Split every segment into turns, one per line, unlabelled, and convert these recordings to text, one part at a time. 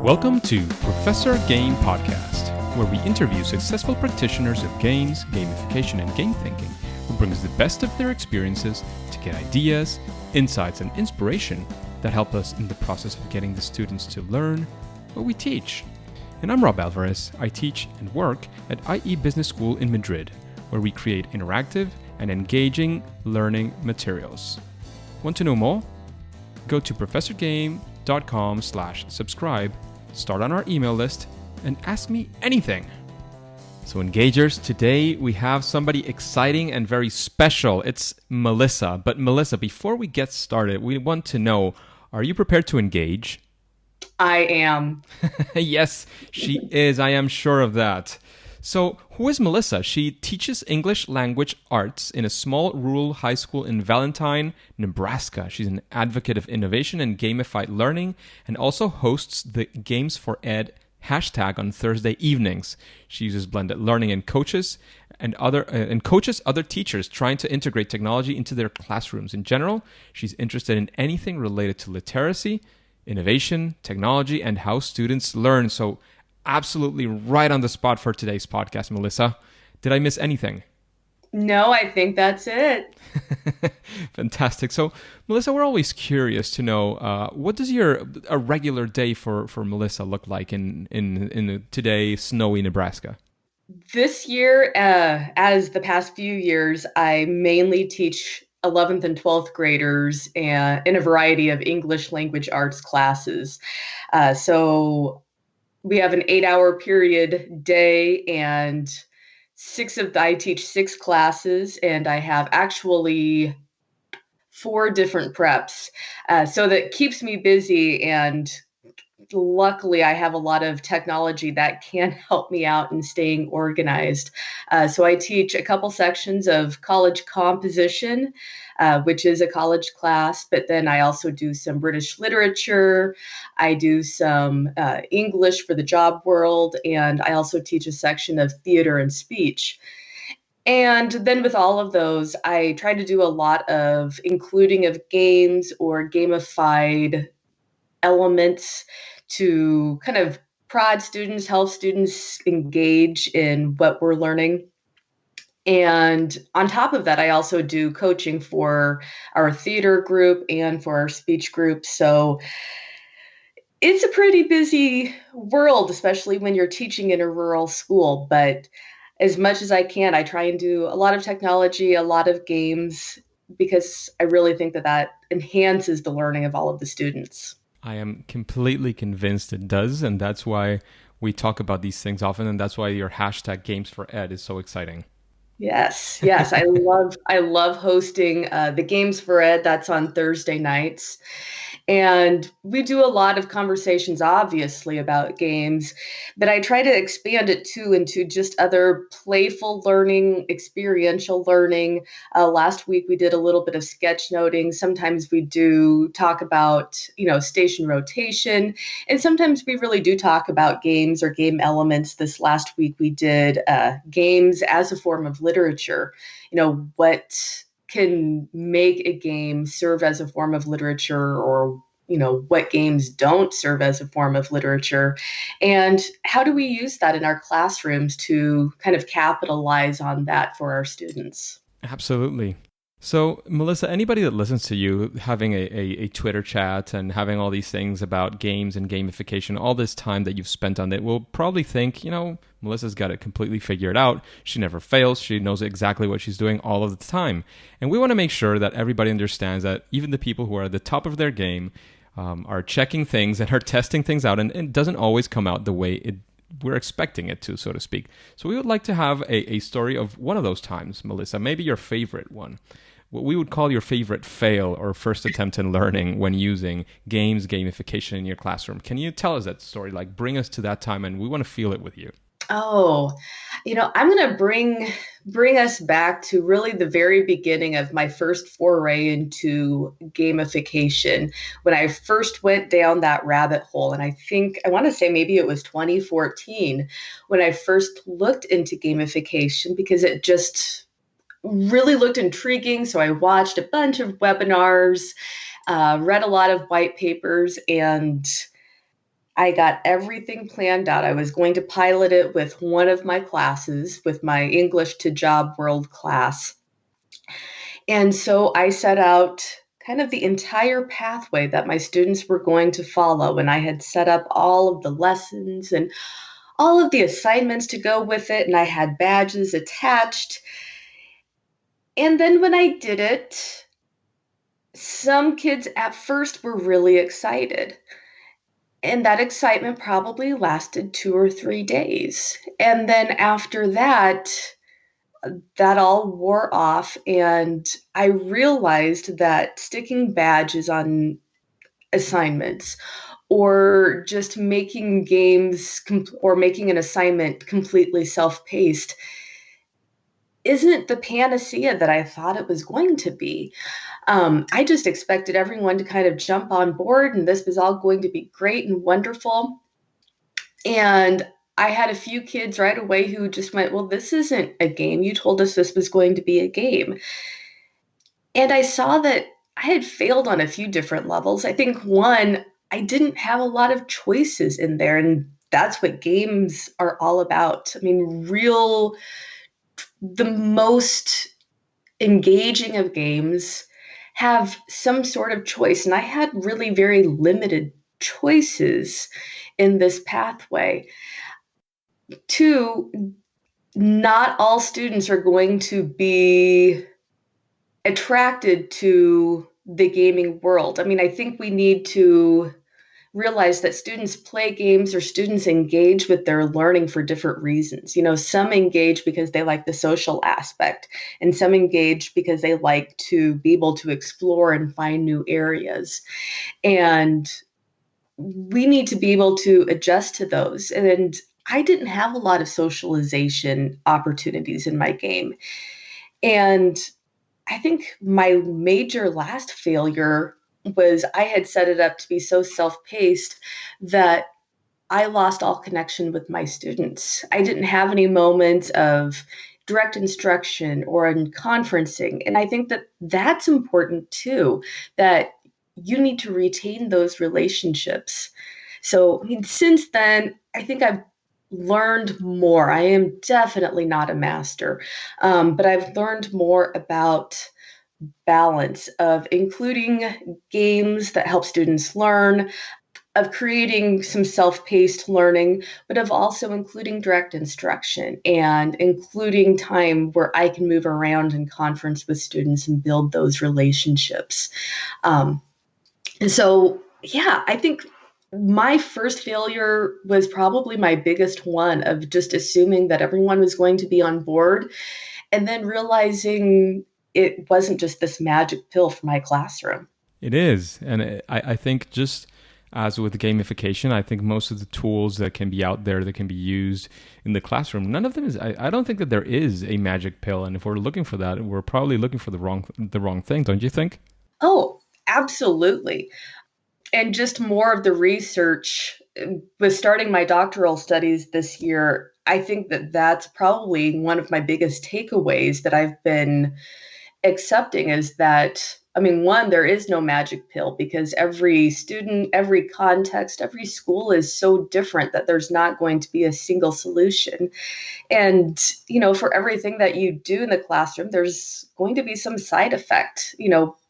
Welcome to Professor Game Podcast, where we interview successful practitioners of games, gamification, and game thinking who brings the best of their experiences to get ideas, insights, and inspiration that help us in the process of getting the students to learn what we teach. And I'm Rob Alvarez. I teach and work at IE Business School in Madrid, where we create interactive and engaging learning materials. Want to know more? Go to professorgame.com/subscribe, start on our email list, and ask me anything. So engagers, today we have somebody exciting and very special. It's Melissa. But Melissa, before we get started, we want to know, are you prepared to engage?
I am.
Yes, she is. I am sure of that. So, who is Melissa? She teaches English language arts in a small rural high school in Valentine, Nebraska. She's an advocate of innovation and gamified learning and also hosts the Games4Ed hashtag on Thursday evenings. She uses blended learning and coaches other teachers trying to integrate technology into their classrooms. In general, she's interested in anything related to literacy, innovation, technology, and how students learn. So absolutely right on the spot for today's podcast, Melissa. Did I miss anything?
No, I think that's it.
Fantastic. So, Melissa, we're always curious to know, what does a regular day for Melissa look like in today snowy Nebraska?
This year, as the past few years, I mainly teach 11th and 12th graders in a variety of English language arts classes. So we have an 8-hour period day, and I teach 6 classes, and I have actually 4 different preps. So that keeps me busy, and luckily I have a lot of technology that can help me out in staying organized. So I teach a couple sections of college composition, which is a college class, but then I also do some British literature, I do some English for the job world, and I also teach a section of theater and speech. And then with all of those, I try to do a lot of including of games or gamified elements to kind of prod students, help students engage in what we're learning. And on top of that, I also do coaching for our theater group and for our speech group. So it's a pretty busy world, especially when you're teaching in a rural school. But as much as I can, I try and do a lot of technology, a lot of games, because I really think that enhances the learning of all of the students.
I am completely convinced it does, and that's why we talk about these things often, and that's why your hashtag Games4Ed is so exciting.
Yes. I love hosting the Games4Ed. That's on Thursday nights. And we do a lot of conversations, obviously, about games, but I try to expand it too into just other playful learning, experiential learning. Last week we did a little bit of sketchnoting. Sometimes we do talk about, station rotation, and sometimes we really do talk about games or game elements. This last week we did games as a form of literature. What can make a game serve as a form of literature, or what games don't serve as a form of literature, and how do we use that in our classrooms to kind of capitalize on that for our students?
Absolutely. So, Melissa, anybody that listens to you having a Twitter chat and having all these things about games and gamification, all this time that you've spent on it, will probably think, Melissa's got it completely figured out. She never fails. She knows exactly what she's doing all of the time. And we want to make sure that everybody understands that even the people who are at the top of their game are checking things and are testing things out, and it doesn't always come out the way we're expecting it to, so to speak. So we would like to have a story of one of those times, Melissa, maybe your favorite one. What we would call your favorite fail or first attempt in learning when using games, gamification in your classroom. Can you tell us that story? Like, bring us to that time, and we want to feel it with you.
Oh, I'm going to bring us back to really the very beginning of my first foray into gamification, when I first went down that rabbit hole. And I want to say maybe it was 2014 when I first looked into gamification, because it just really looked intriguing. So I watched a bunch of webinars, read a lot of white papers, and I got everything planned out. I was going to pilot it with one of my classes, with my English to Job World class. And so I set out kind of the entire pathway that my students were going to follow. And I had set up all of the lessons and all of the assignments to go with it. And I had badges attached. And then when I did it, some kids at first were really excited. And that excitement probably lasted 2 or 3 days. And then after that, that all wore off. And I realized that sticking badges on assignments or just making games or making an assignment completely self-paced isn't the panacea that I thought it was going to be. I just expected everyone to kind of jump on board and this was all going to be great and wonderful. And I had a few kids right away who just went, well, this isn't a game. You told us this was going to be a game. And I saw that I had failed on a few different levels. I think one, I didn't have a lot of choices in there. And that's what games are all about. I mean, the most engaging of games have some sort of choice. And I had really very limited choices in this pathway. Two, not all students are going to be attracted to the gaming world. I mean, I think we need to realize that students play games or students engage with their learning for different reasons. Some engage because they like the social aspect, and some engage because they like to be able to explore and find new areas. And we need to be able to adjust to those. And I didn't have a lot of socialization opportunities in my game. And I think my major last failure was I had set it up to be so self-paced that I lost all connection with my students. I didn't have any moments of direct instruction or in conferencing. And I think that that's important too, that you need to retain those relationships. So, I mean, since then, I think I've learned more. I am definitely not a master, but I've learned more about balance of including games that help students learn, of creating some self-paced learning, but of also including direct instruction and including time where I can move around and conference with students and build those relationships. And so, yeah, I think my first failure was probably my biggest one, of just assuming that everyone was going to be on board and then realizing it wasn't just this magic pill for my classroom.
It is. And I think just as with gamification, I think most of the tools that can be out there that can be used in the classroom, none of them is, I don't think that there is a magic pill. And if we're looking for that, we're probably looking for the wrong thing, don't you think?
Oh, absolutely. And just more of the research with starting my doctoral studies this year, I think that that's probably one of my biggest takeaways that I've been accepting is that, I mean, one, there is no magic pill because every student, every context, every school is so different that there's not going to be a single solution. And, for everything that you do in the classroom, there's going to be some side effect,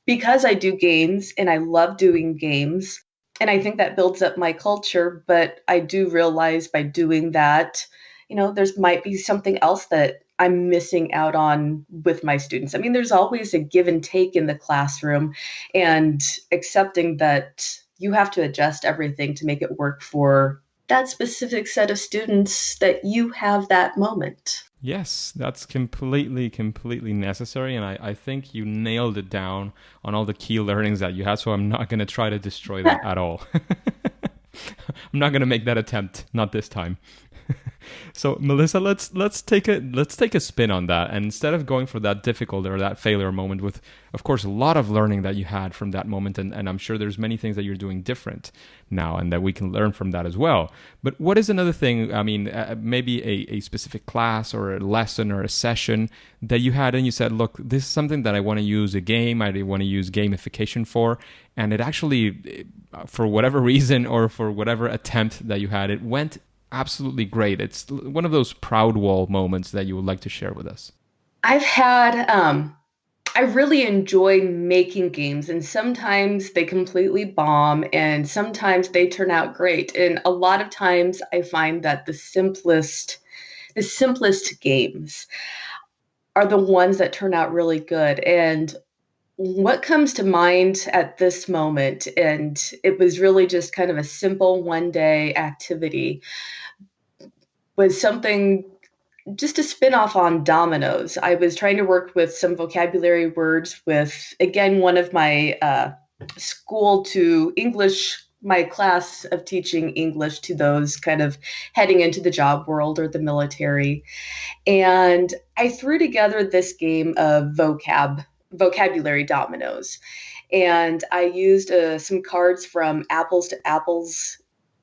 because I do games and I love doing games. And I think that builds up my culture. But I do realize by doing that, there's might be something else that I'm missing out on with my students. I mean, there's always a give and take in the classroom, and accepting that you have to adjust everything to make it work for that specific set of students that you have that moment.
Yes, that's completely necessary. And I think you nailed it down on all the key learnings that you had. So I'm not going to try to destroy that at all. I'm not going to make that attempt. Not this time. So Melissa, let's take a spin on that, and instead of going for that difficult or that failure moment, with of course a lot of learning that you had from that moment, and I'm sure there's many things that you're doing different now, and that we can learn from that as well. But what is another thing? I mean, maybe a specific class or a lesson or a session that you had, and you said, look, this is something that I want to use a game, I want to use gamification for, and it actually, for whatever reason or for whatever attempt that you had, it went absolutely great. It's one of those proud wall moments that you would like to share with us.
I've had, I really enjoy making games, and sometimes they completely bomb, and sometimes they turn out great. And a lot of times I find that the simplest games are the ones that turn out really good. And what comes to mind at this moment, and it was really just kind of a simple one day activity, was something just a spin off on dominoes. I was trying to work with some vocabulary words with, again, one of my school to English, my class of teaching English to those kind of heading into the job world or the military. And I threw together this game of vocabulary dominoes. And I used some cards from Apples to Apples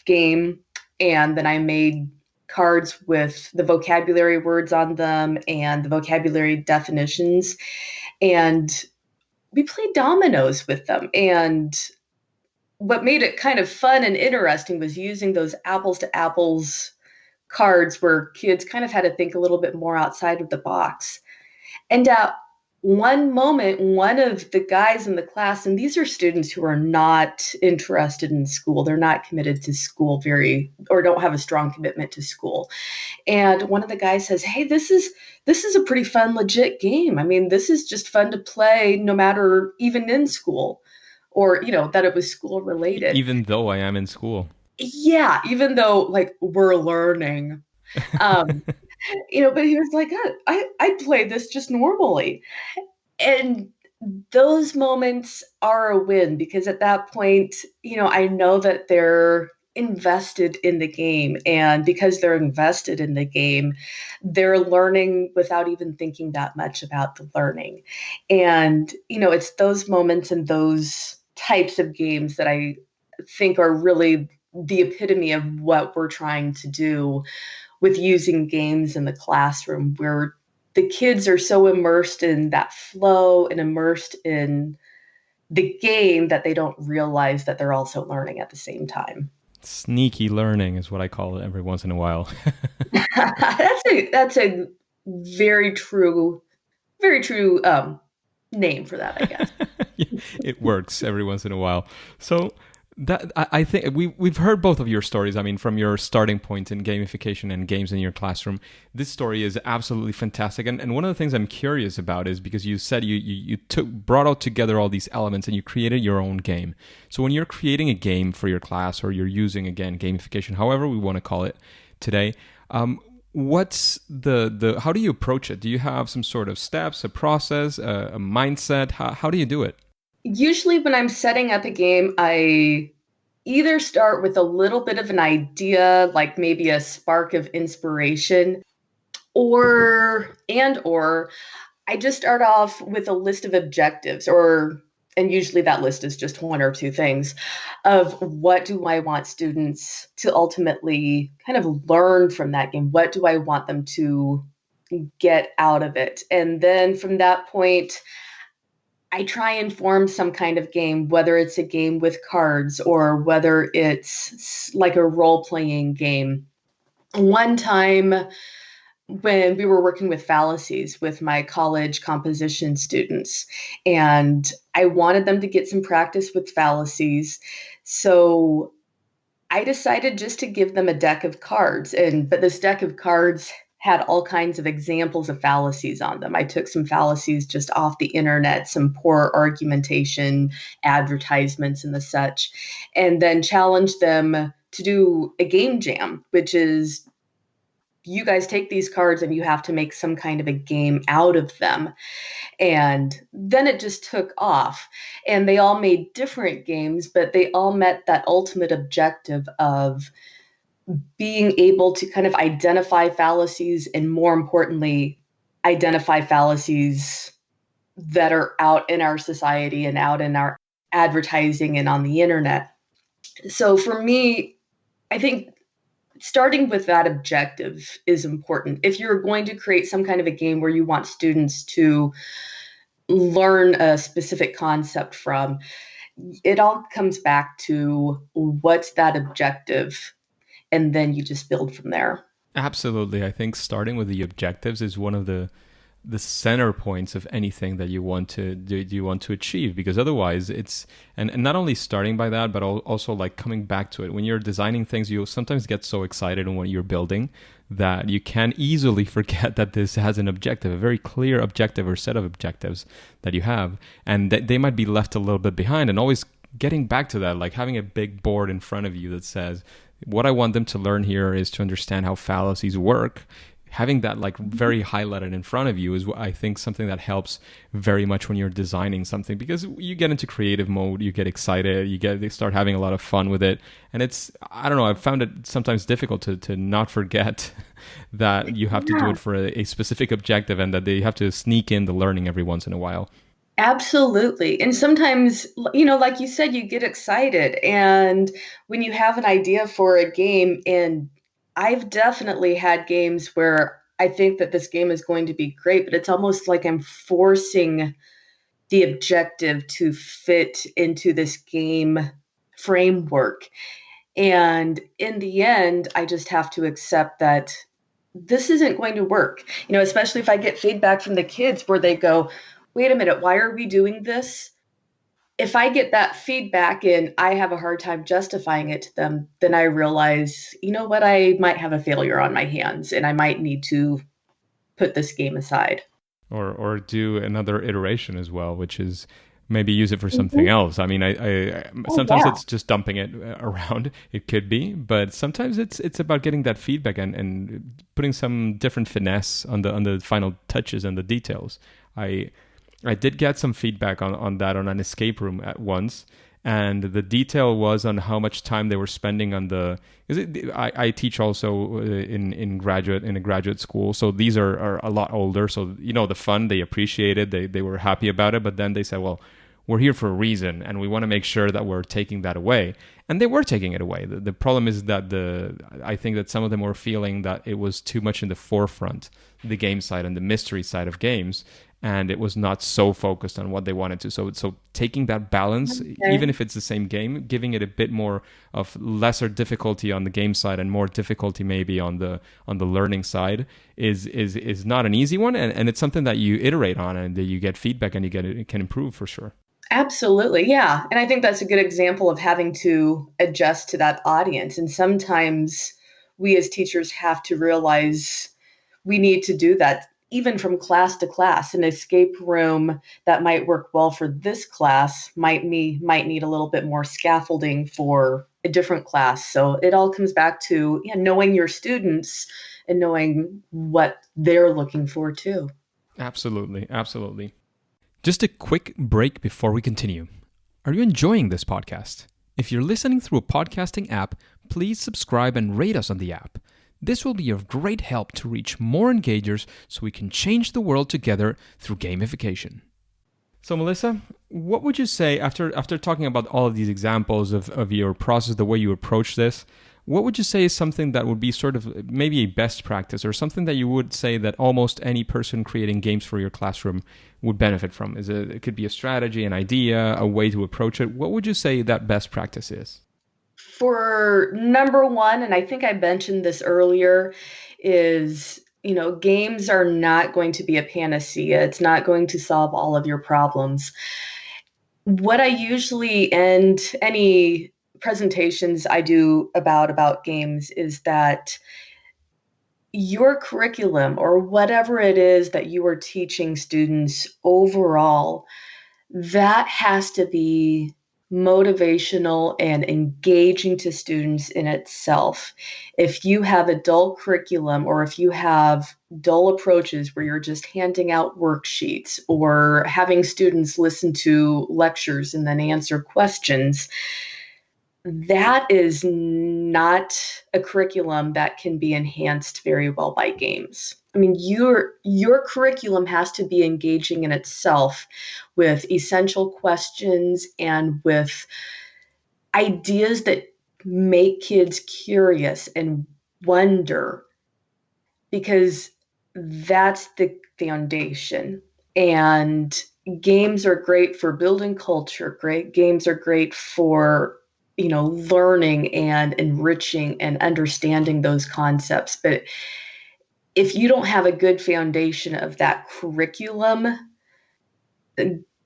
game, and then I made cards with the vocabulary words on them and the vocabulary definitions. And we played dominoes with them. And what made it kind of fun and interesting was using those apples to apples cards where kids kind of had to think a little bit more outside of the box. And at one moment, one of the guys in the class, and these are students who are not interested in school, they're not committed to school or don't have a strong commitment to school. And one of the guys says, "Hey, this is a pretty fun, legit game. I mean, this is just fun to play no matter even in school, or, that it was school related."
Even though I am in school.
Yeah, even though like we're learning. Um, but he was like, I play this just normally. And those moments are a win because at that point, I know that they're invested in the game. And because they're invested in the game, they're learning without even thinking that much about the learning. And, it's those moments and those types of games that I think are really the epitome of what we're trying to do with using games in the classroom, where the kids are so immersed in that flow and immersed in the game that they don't realize that they're also learning at the same time.
Sneaky learning is what I call it every once in a while.
That's a very true name for that, I guess.
It works every once in a while. So that I think we've heard both of your stories. I mean, from your starting point in gamification and games in your classroom, this story is absolutely fantastic. And one of the things I'm curious about is because you said you brought out together all these elements and you created your own game. So when you're creating a game for your class, or you're using, again, gamification, however we want to call it today, what's how do you approach it? Do you have some sort of steps, a process, a mindset? How do you do it?
Usually when I'm setting up a game, I either start with a little bit of an idea, like maybe a spark of inspiration, or I just start off with a list of objectives, and usually that list is just one or two things of what do I want students to ultimately kind of learn from that game? What do I want them to get out of it? And then from that point, I try and form some kind of game, whether it's a game with cards or whether it's like a role-playing game. One time when we were working with fallacies with my college composition students, and I wanted them to get some practice with fallacies. So I decided just to give them a deck of cards, but this deck of cards had all kinds of examples of fallacies on them. I took some fallacies just off the internet, some poor argumentation, advertisements, and the such, and then challenged them to do a game jam, which is you guys take these cards and you have to make some kind of a game out of them. And then it just took off. And they all made different games, but they all met that ultimate objective of being able to kind of identify fallacies and, more importantly, identify fallacies that are out in our society and out in our advertising and on the internet. So for me, I think starting with that objective is important. If you're going to create some kind of a game where you want students to learn a specific concept from, it all comes back to what's that objective, and then you just build from there.
Absolutely. I think starting with the objectives is one of the center points of anything that you want to do, you want to achieve, because otherwise it's and not only starting by that, but also like coming back to it. When you're designing things, you sometimes get so excited in what you're building that you can easily forget that this has an objective, a very clear objective or set of objectives that you have, and they might be left a little bit behind. And always getting back to that, like having a big board in front of you that says, what I want them to learn here is to understand how fallacies work. Having that like very highlighted in front of you is, I think, something that helps very much when you're designing something, because you get into creative mode, you get excited, they start having a lot of fun with it. And it's, I don't know, I've found it sometimes difficult to not forget that you have to do it for a specific objective, and that they have to sneak in the learning every once in a while.
Absolutely. And sometimes, like you said, you get excited. And when you have an idea for a game, and I've definitely had games where I think that this game is going to be great, but it's almost like I'm forcing the objective to fit into this game framework. And in the end, I just have to accept that this isn't going to work. Especially if I get feedback from the kids where they go, wait a minute, why are we doing this? If I get that feedback and I have a hard time justifying it to them, then I realize, what, I might have a failure on my hands and I might need to put this game aside.
Or do another iteration as well, which is maybe use it for something else. I mean, I sometimes it's just dumping it around. It could be, but sometimes it's about getting that feedback and putting some different finesse on the final touches and the details. I did get some feedback on that on an escape room at once, and the detail was on how much time they were spending on the. I teach also in a graduate school, so these are a lot older. So the fun, they appreciated, they were happy about it, but then they said, well, we're here for a reason, and we want to make sure that we're taking that away. And they were taking it away. The problem is that I think that some of them were feeling that it was too much in the forefront, the game side and the mystery side of games, and it was not so focused on what they wanted to. So taking that balance, even if it's the same game, giving it a bit more of lesser difficulty on the game side and more difficulty maybe on the learning side is not an easy one, and it's something that you iterate on and that you get feedback and it can improve for sure.
Absolutely. Yeah. And I think that's a good example of having to adjust to that audience. And sometimes we as teachers have to realize we need to do that, even from class to class. An escape room that might work well for this class might need a little bit more scaffolding for a different class. So it all comes back to knowing your students and knowing what they're looking for too.
Absolutely. Absolutely. Just a quick break before we continue. Are you enjoying this podcast? If you're listening through a podcasting app, please subscribe and rate us on the app. This will be of great help to reach more engagers so we can change the world together through gamification. So Melissa, what would you say after talking about all of these examples of your process, the way you approach this, what would you say is something that would be sort of maybe a best practice, or something that you would say that almost any person creating games for your classroom would benefit from? It could be a strategy, an idea, a way to approach it. What would you say that best practice is?
For number one, and I think I mentioned this earlier, is, games are not going to be a panacea. It's not going to solve all of your problems. What I usually end any presentations I do about games is that your curriculum, or whatever it is that you are teaching students overall, that has to be motivational and engaging to students in itself. If you have a dull curriculum, or if you have dull approaches where you're just handing out worksheets or having students listen to lectures and then answer questions, that is not a curriculum that can be enhanced very well by games. I mean, your curriculum has to be engaging in itself with essential questions and with ideas that make kids curious and wonder, because that's the foundation. And games are great for building culture. Great games are great for, learning and enriching and understanding those concepts. But if you don't have a good foundation of that curriculum,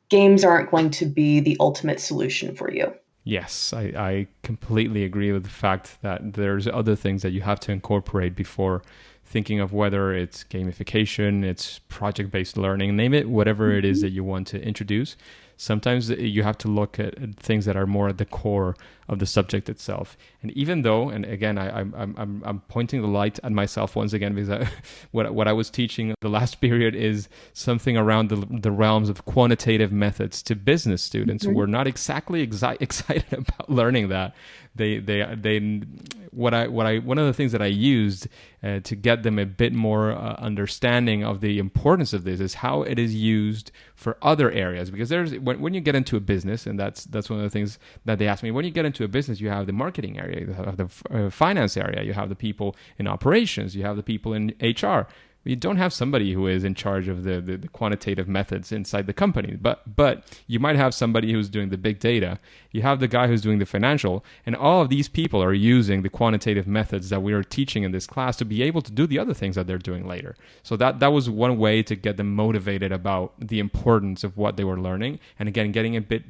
games aren't going to be the ultimate solution for you.
Yes, I completely agree with the fact that there's other things that you have to incorporate before thinking of whether it's gamification, it's project-based learning, name it, whatever it is that you want to introduce. Sometimes you have to look at things that are more at the core of the subject itself. And even though, and again, I'm pointing the light at myself once again, because what I was teaching the last period is something around the realms of quantitative methods to business students who were not exactly excited about learning that. One of the things that I used to get them a bit more understanding of the importance of this is how it is used for other areas. Because when you get into a business, and that's one of the things that they ask me, when you get into a business, you have the marketing area, you have the finance area, you have the people in operations, you have the people in HR. You don't have somebody who is in charge of the quantitative methods inside the company, but you might have somebody who's doing the big data. You have the guy who's doing the financial, and all of these people are using the quantitative methods that we are teaching in this class to be able to do the other things that they're doing later. So that was one way to get them motivated about the importance of what they were learning, and again, getting a bit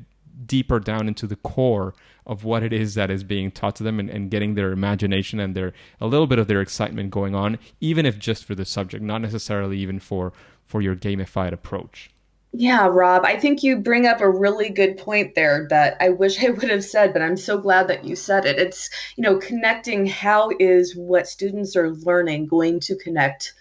deeper down into the core of what it is that is being taught to them, and getting their imagination and a little bit of their excitement going on, even if just for the subject, not necessarily even for your gamified approach.
Yeah, Rob, I think you bring up a really good point there that I wish I would have said, but I'm so glad that you said it. It's, connecting how is what students are learning going to connect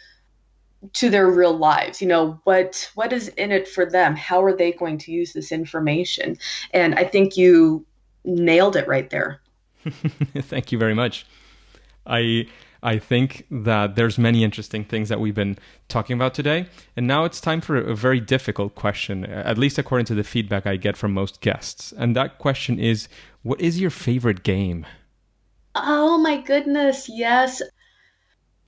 to their real lives. What is in it for them? How are they going to use this information? And I think you nailed it right there.
Thank you very much. I I think that there's many interesting things that we've been talking about today. And now it's time for a very difficult question, at least according to the feedback I get from most guests. And that question is, what is your favorite game?
Oh my goodness, yes.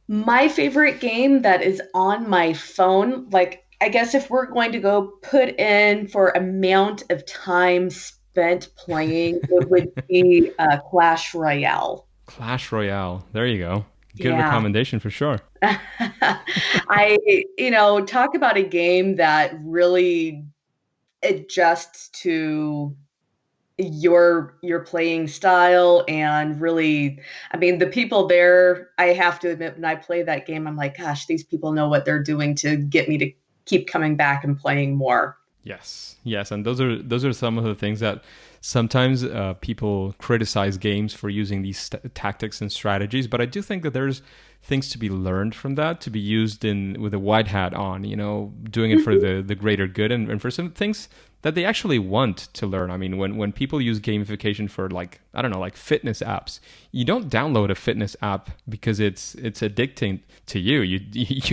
My favorite game that is on my phone, like I guess if we're going to go put in for amount of time spent playing, it would be Clash Royale.
Clash Royale. There you go. Good
Yeah.
recommendation for sure.
Talk about a game that really adjusts to your playing style. And really, I mean, the people there, I have to admit, when I play that game, I'm like, gosh, these people know what they're doing to get me to keep coming back and playing more.
Yes, yes, and those are some of the things that sometimes people criticize games for using these tactics and strategies. But I do think that there's things to be learned from that, to be used in with a white hat on, doing it for the greater good, and for some things that they actually want to learn. I mean, when people use gamification for, like, I don't know, like fitness apps, you don't download a fitness app because it's addicting to you. You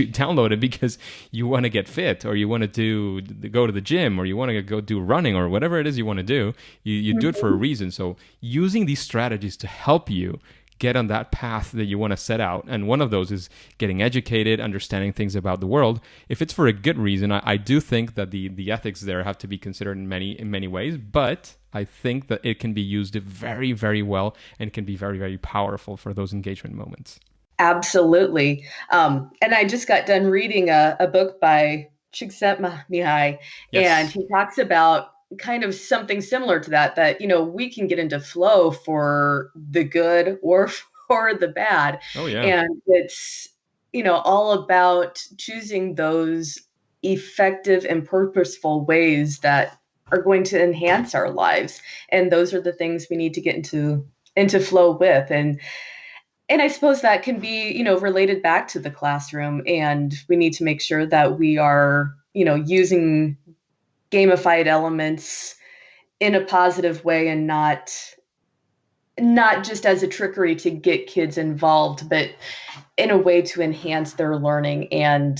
download it because you want to get fit, or you want to go to the gym, or you want to go do running, or whatever it is you want to do. You do it for a reason. So using these strategies to help you get on that path that you want to set out, and one of those is getting educated, understanding things about the world. If it's for a good reason, I do think that the ethics there have to be considered in many ways, but I think that it can be used very, very well, and can be very, very powerful for those engagement moments.
Absolutely. And I just got done reading a book by Csikszentmihalyi, and
Yes.
he talks about kind of something similar to that, we can get into flow for the good or for the bad.
Oh yeah.
And it's all about choosing those effective and purposeful ways that are going to enhance our lives. And those are the things we need to get into flow with. And I suppose that can be, related back to the classroom. And we need to make sure that we are, using gamified elements in a positive way and not not just as a trickery to get kids involved, but in a way to enhance their learning and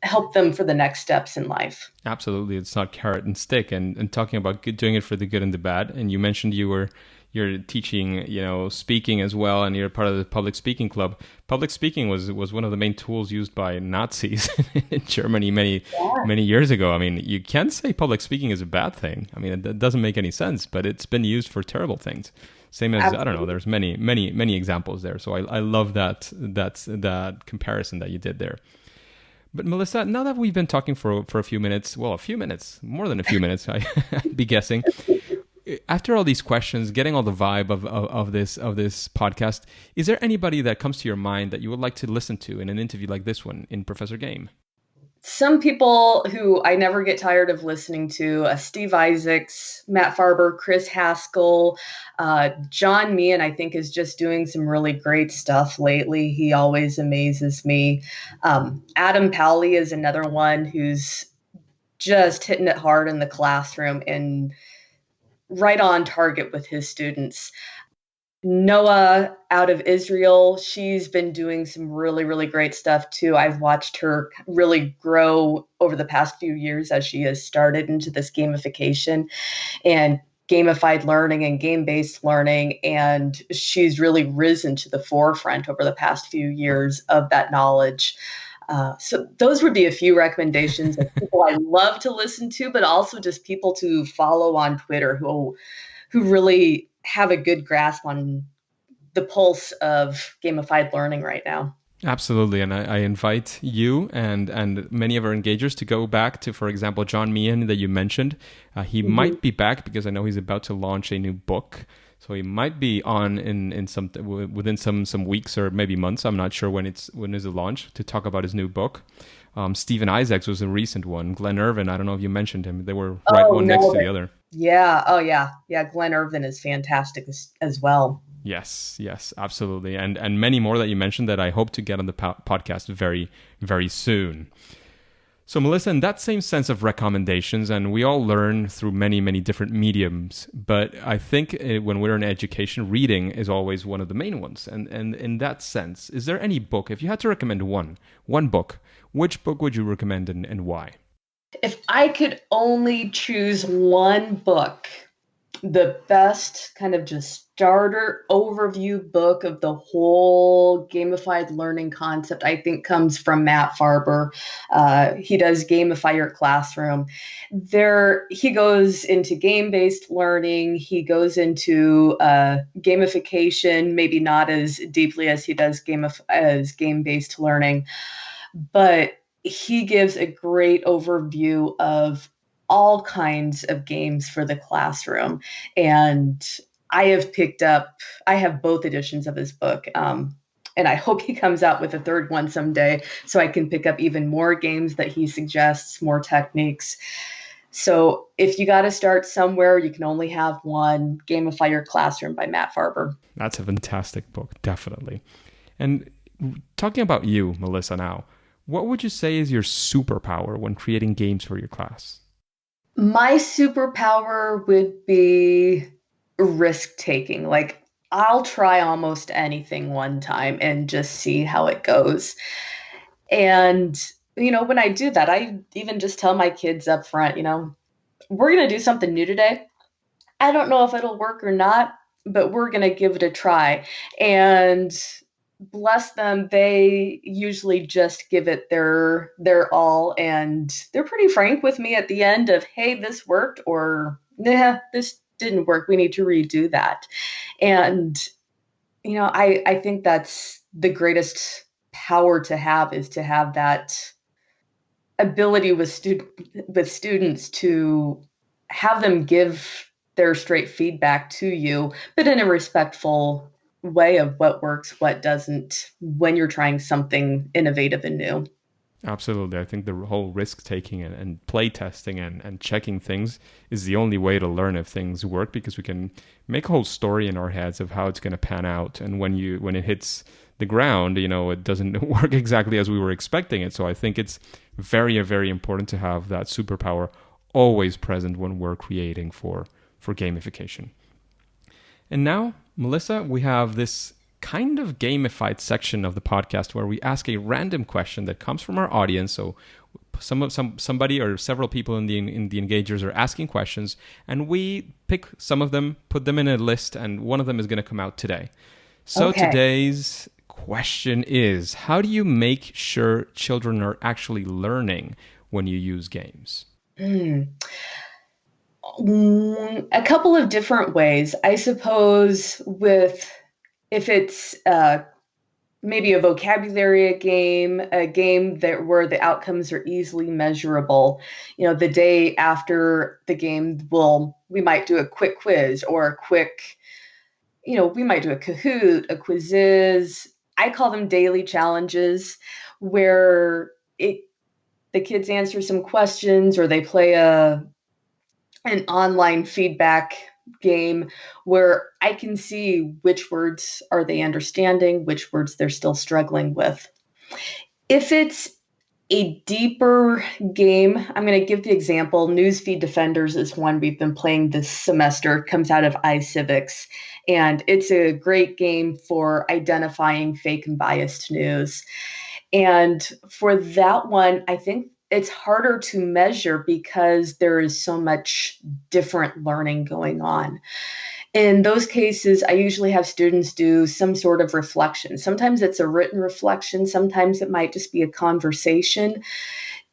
help them for the next steps in life.
Absolutely, it's not carrot and stick. And talking about doing it for the good and the bad. And you mentioned you're teaching, speaking as well, and you're part of the public speaking club. Public speaking was one of the main tools used by Nazis in Germany many years ago. I mean, you can't say public speaking is a bad thing. I mean, it doesn't make any sense, but it's been used for terrible things. Same as, I don't know, there's many examples there. So I love that comparison that you did there. But Melissa, now that we've been talking for a few minutes, well, a few minutes, more than a few minutes, I'd be guessing. After all these questions, getting all the vibe of this podcast, is there anybody that comes to your mind that you would like to listen to in an interview like this one in Professor Game?
Some people who I never get tired of listening to, Steve Isaacs, Matt Farber, Chris Haskell, John Meehan, I think is just doing some really great stuff lately. He always amazes me. Adam Powley is another one who's just hitting it hard in the classroom and right on target with his students. Noah out of Israel, she's been doing some really, really great stuff too. I've watched her really grow over the past few years as she has started into this gamification and gamified learning and game-based learning. And she's really risen to the forefront over the past few years of that knowledge. So those would be a few recommendations of people I love to listen to, but also just people to follow on Twitter who really have a good grasp on the pulse of gamified learning right now.
Absolutely. And I invite you and many of our engagers to go back to, for example, John Meehan that you mentioned. He might be back because I know he's about to launch a new book. So he might be on within some weeks or maybe months. I'm not sure when is the launch, to talk about his new book. Stephen Isaacs was a recent one. Glenn Irvin, I don't know if you mentioned him. They were next to the other.
Yeah. Oh, yeah. Yeah. Glenn Irvin is fantastic as well.
Yes, absolutely. And many more that you mentioned that I hope to get on the podcast very, very soon. So Melissa, in that same sense of recommendations, and we all learn through many, many different mediums, but I think when we're in education, reading is always one of the main ones. And in that sense, is there any book, if you had to recommend one book, which book would you recommend and why?
If I could only choose one book, the best kind of just starter overview book of the whole gamified learning concept, I think, comes from Matt Farber. He does Gamify Your Classroom. He goes into game-based learning. He goes into gamification, maybe not as deeply as he does game-based learning, but he gives a great overview of all kinds of games for the classroom. And I have both editions of his book. And I hope he comes out with a third one someday so I can pick up even more games that he suggests, more techniques. So if you got to start somewhere, you can only have one. Gamify Your Classroom by Matt Farber.
That's a fantastic book, definitely. And talking about you, Melissa, now, what would you say is your superpower when creating games for your class?
My superpower would be risk-taking. Like, I'll try almost anything one time and just see how it goes. And, when I do that, I even just tell my kids up front, we're going to do something new today. I don't know if it'll work or not, but we're going to give it a try. And bless them, they usually just give it their all, and they're pretty frank with me at the end of, hey, this worked, or nah, this didn't work, we need to redo that. And I think that's the greatest power to have, is to have that ability with students to have them give their straight feedback to you, but in a respectful way of what works, what doesn't, when you're trying something innovative and new.
Absolutely. I think the whole risk-taking and play testing and checking things is the only way to learn if things work, because we can make a whole story in our heads of how it's going to pan out. And when it hits the ground, it doesn't work exactly as we were expecting it. So I think it's very, very important to have that superpower always present when we're creating for gamification. And now Melissa, we have this kind of gamified section of the podcast where we ask a random question that comes from our audience. So somebody or several people in the engagers are asking questions, and we pick some of them, put them in a list, and one of them is going to come out today. So today's question is, how do you make sure children are actually learning when you use games?
A couple of different ways. I suppose if it's maybe a vocabulary game that where the outcomes are easily measurable. The day after the game, we might do a quick quiz or we might do a Kahoot, a Quizzes. I call them daily challenges, where the kids answer some questions or they play an online feedback game where I can see which words are they understanding, which words they're still struggling with. If it's a deeper game, I'm going to give the example. Newsfeed Defenders is one we've been playing this semester. It comes out of iCivics, and it's a great game for identifying fake and biased news. And for that one, I think it's harder to measure because there is so much different learning going on. In those cases, I usually have students do some sort of reflection. Sometimes it's a written reflection. Sometimes it might just be a conversation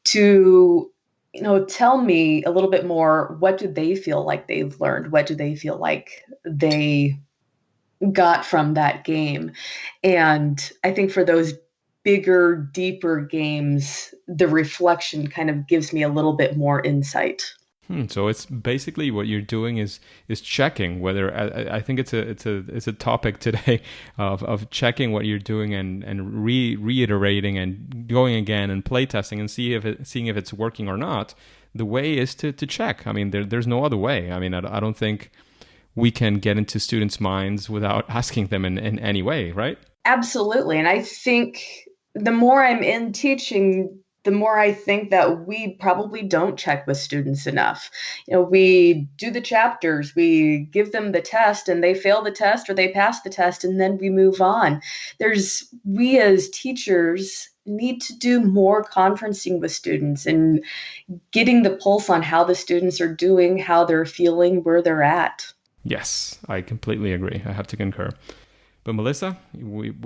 to, tell me a little bit more. What do they feel like they've learned? What do they feel like they got from that game? And I think for those bigger, deeper games, the reflection kind of gives me a little bit more insight.
So it's basically what you're doing is checking whether I think it's a topic today of checking what you're doing and reiterating and going again and play testing and seeing if it's working or not. The way is to check. I mean, there's no other way. I mean, I don't think we can get into students' minds without asking them in any way, right?
Absolutely. And I think the more I'm in teaching, the more I think that we probably don't check with students enough. We do the chapters, we give them the test, and they fail the test or they pass the test, and then we move on. We as teachers need to do more conferencing with students and getting the pulse on how the students are doing, how they're feeling, where they're at.
Yes, I completely agree. I have to concur. But Melissa,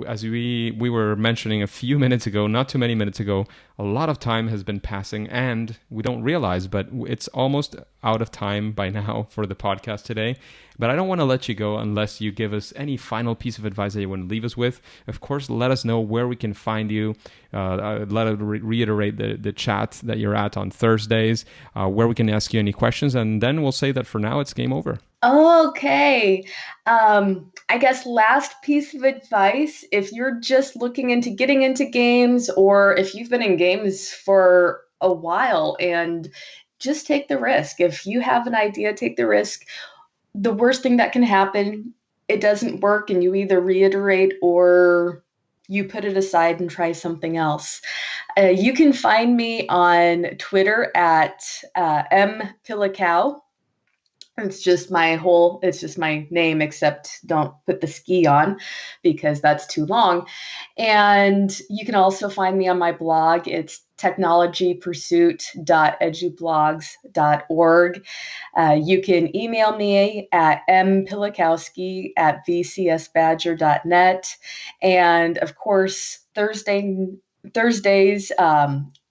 as we were mentioning a few minutes ago, not too many minutes ago, a lot of time has been passing and we don't realize, but it's almost out of time by now for the podcast today. But I don't want to let you go unless you give us any final piece of advice that you want to leave us with. Of course, let us know where we can find you. Let us reiterate the chat that you're at on Thursdays, where we can ask you any questions. And then we'll say that for now, it's game over.
Okay. I guess last piece of advice, if you're just looking into getting into games, or if you've been in games for a while, and just take the risk. If you have an idea, take the risk. The worst thing that can happen, it doesn't work and you either reiterate or you put it aside and try something else. You can find me on Twitter at mpilikow. It's just my name, except don't put the ski on because that's too long. And you can also find me on my blog. It's technologypursuit.edublogs.org. You can email me at mpilakowski@vcsbadger.net. And of course, Thursdays,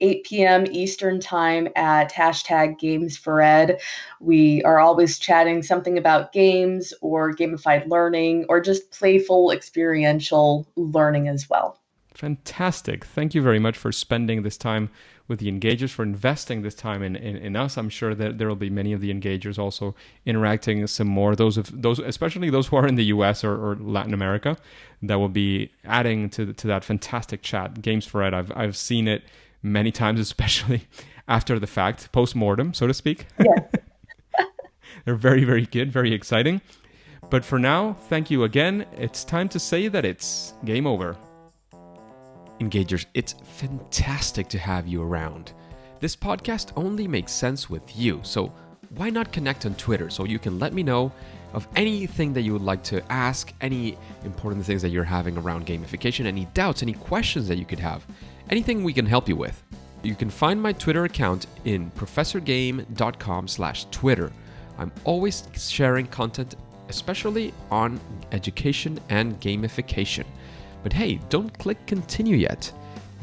8 p.m. Eastern time at #Games4Ed. We are always chatting something about games or gamified learning or just playful experiential learning as well.
Fantastic. Thank you very much for spending this time with the engagers, for investing this time in us. I'm sure that there will be many of the engagers also interacting some more, those especially those who are in the US or Latin America, that will be adding to that fantastic chat. Games4Ed, I've seen it many times, especially after the fact, post-mortem, so to speak.
Yes.
They're very, very good, very exciting. But for now, thank you again. It's time to say that it's game over. Engagers, it's fantastic to have you around. This podcast only makes sense with you, so
why not connect on Twitter so you can let me know of anything that you would like to ask, any important things that you're having around gamification, any doubts, any questions that you could have, anything we can help you with. You can find my Twitter account in professorgame.com/Twitter. I'm always sharing content, especially on education and gamification. But hey, don't click continue yet.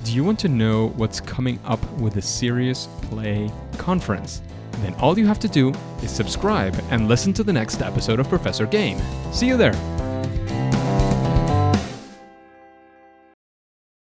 Do you want to know what's coming up with the Serious Play Conference? Then all you have to do is subscribe and listen to the next episode of Professor Game. See you there!